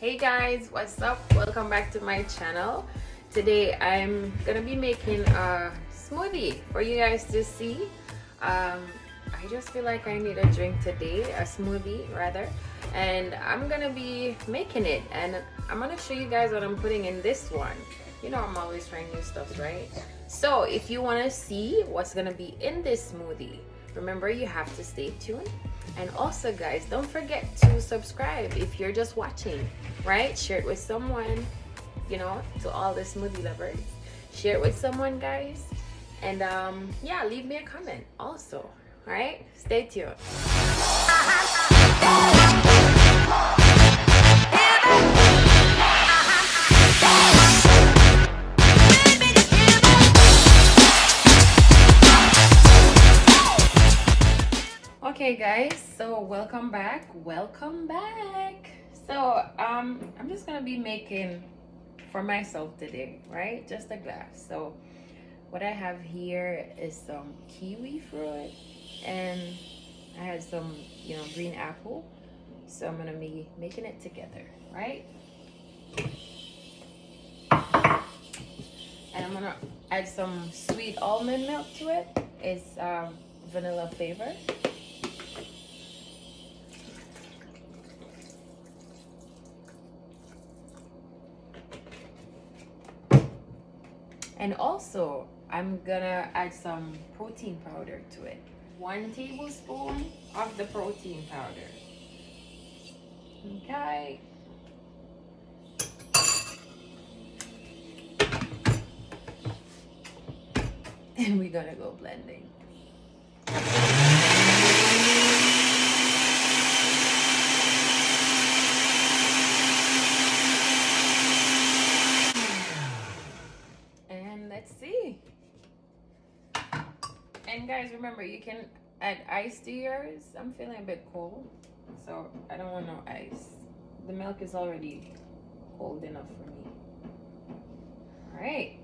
Hey guys, what's up? Welcome back to my channel. Today I'm gonna be making a smoothie for you guys to see. I just feel like I need a drink today, a smoothie rather, and I'm gonna be making it, and I'm gonna show you guys what I'm putting in this one. You know I'm always trying new stuff, right? So if you want to see what's gonna be in this smoothie, remember you have to stay tuned. And also guys, don't forget to subscribe if you're just watching, right? Share it with someone, you know, to all the smoothie lovers. Share it with someone, guys. And yeah, leave me a comment also. All right, stay tuned. Okay guys, so welcome back. So I'm just gonna be making for myself today, right? Just a glass. So what I have here is some kiwi fruit, and I had some, you know, green apple. So I'm gonna be making it together, right? And I'm gonna add some sweet almond milk to it. It's vanilla flavor. And also, I'm gonna add some protein powder to it. 1 tablespoon of the protein powder. Okay. And we're gonna go blending. Let's see. And guys, remember you can add ice to yours. I'm feeling a bit cold, so I don't want no ice. The milk is already cold enough for me. All right.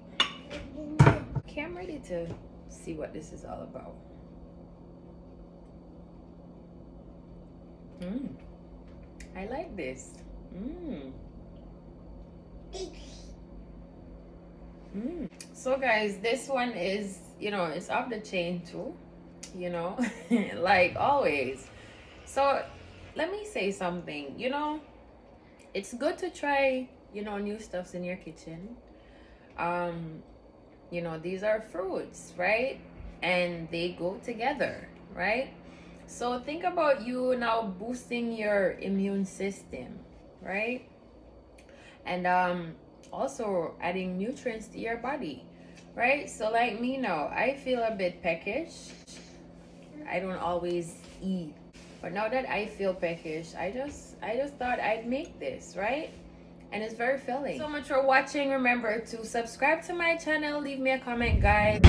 Okay, I'm ready to see what this is all about. I like this. So guys, this one is, you know, it's off the chain too, you know, like always. So let me say something, you know, it's good to try, you know, new stuffs in your kitchen. You know, these are fruits, right? And they go together, right? So think about you now boosting your immune system, right? And also adding nutrients to your body, right? So like me now, I feel a bit peckish. I don't always eat, but now that I feel peckish, I just thought I'd make this, right? And it's very filling. So much for watching. Remember to subscribe to my channel, leave me a comment, guys.